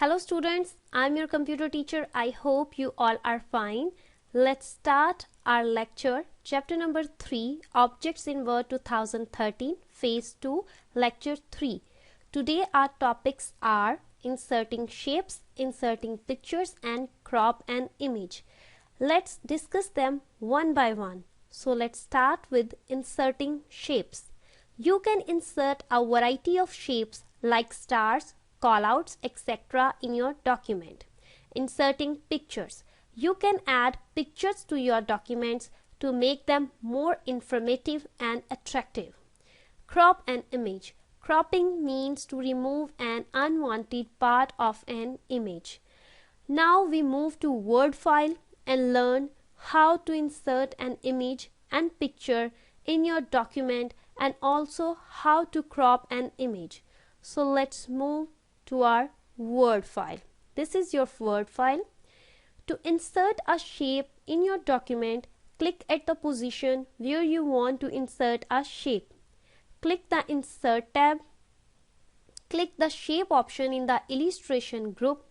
Hello students, I'm your computer teacher. I hope you all are fine. Let's start our lecture. Chapter number 3, Objects in Word 2013, Phase 2, Lecture 3. Today our topics are inserting shapes, inserting pictures and crop an image. Let's discuss them one by one. So let's start with inserting shapes. You can insert a variety of shapes like stars, callouts, etc. in your document. Inserting pictures. You can add pictures to your documents to make them more informative and attractive. Crop an image. Cropping means to remove an unwanted part of an image. Now we move to Word file and learn how to insert an image and picture in your document and also how to crop an image. So let's move to our Word file. This is your Word file. To insert a shape in your document, click at the position where you want to insert a shape. Click the Insert tab. Click the Shape option in the Illustration group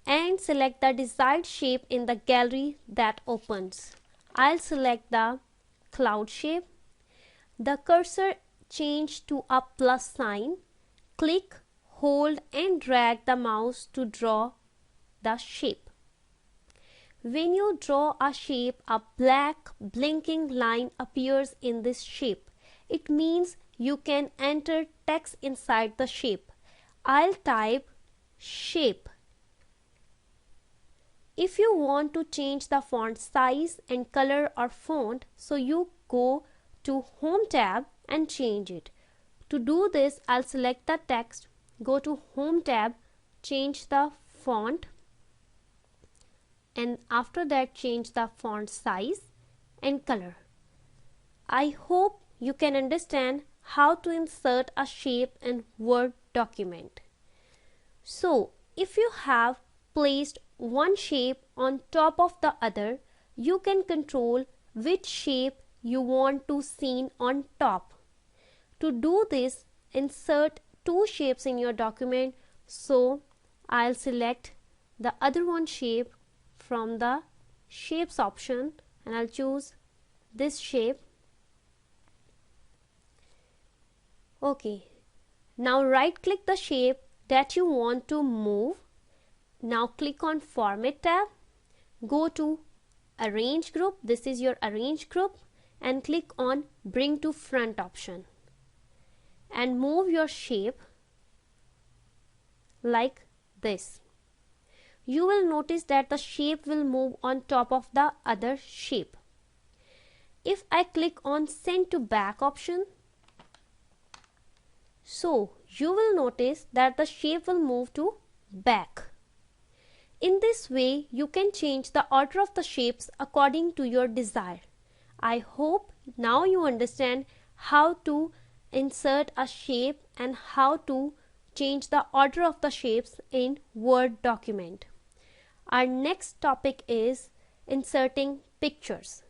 and select the desired shape in the gallery that opens. I'll select the cloud shape. The cursor change to a plus sign. Click, hold and drag the mouse to draw the shape. When you draw a shape, a black blinking line appears in this shape. It means you can enter text inside the shape. I'll type shape. If you want to change the font size and color or font, so you go to Home tab and change it. To do this, I'll select the text, go to Home tab, change the font, and after that change the font size and color. I hope you can understand how to insert a shape in Word document. So, if you have placed one shape on top of the other, you can control which shape you want to seen on top. To do this, insert two shapes in your document. So I'll select the other one shape from the shapes option and I'll choose this shape. Okay, now right click the shape that you want to move. Now click on Format tab, go to Arrange group, this is your Arrange group, and click on Bring to Front option and move your shape like this. You will notice that the shape will move on top of the other shape. If I click on Send to Back option, so you will notice that the shape will move to back. In this way, you can change the order of the shapes according to your desire. I hope now you understand how to insert a shape and how to change the order of the shapes in Word document. Our next topic is inserting pictures.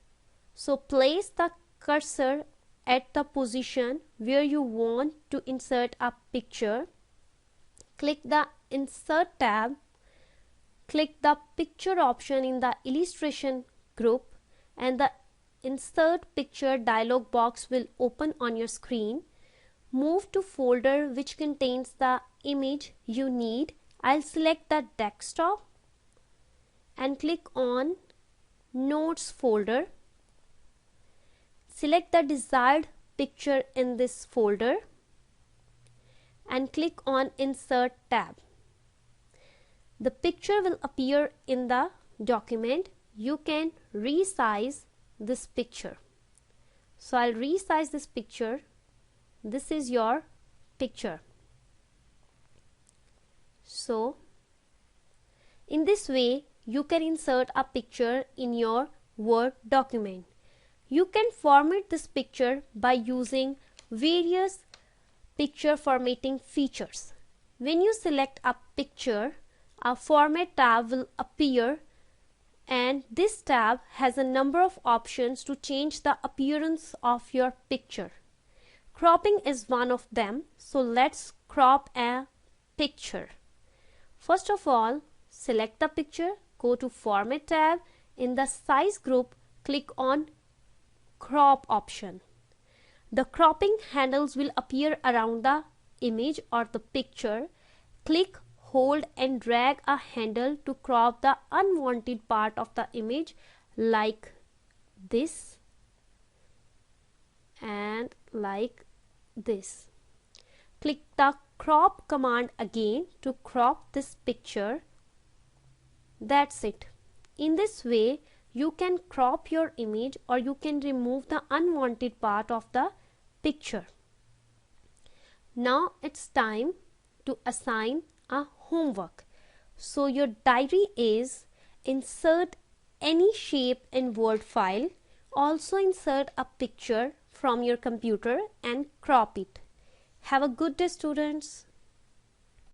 So place the cursor at the position where you want to insert a picture. Click the Insert tab. Click the Picture option in the Illustration group and the Insert Picture dialog box will open on your screen. Move to folder which contains the image you need. I'll select the desktop and click on Notes folder. Select the desired picture in this folder and click on Insert tab. The picture will appear in the document. You can resize this picture. So I'll resize this picture. This is your picture. So in this way, you can insert a picture in your Word document. You can format this picture by using various picture formatting features. When you select a picture, a Format tab will appear and this tab has a number of options to change the appearance of your picture. Cropping is one of them, so let's crop a picture. First of all, select the picture, go to Format tab. In the Size group, click on Crop option. The cropping handles will appear around the image or the picture. Click, hold and drag a handle to crop the unwanted part of the image like this and like this. Click the crop command again to crop this picture. That's it. In this way, you can crop your image or you can remove the unwanted part of the picture. Now it's time to assign a homework. So your diary is insert any shape in Word file. Also insert a picture from your computer and crop it. Have a good day, students.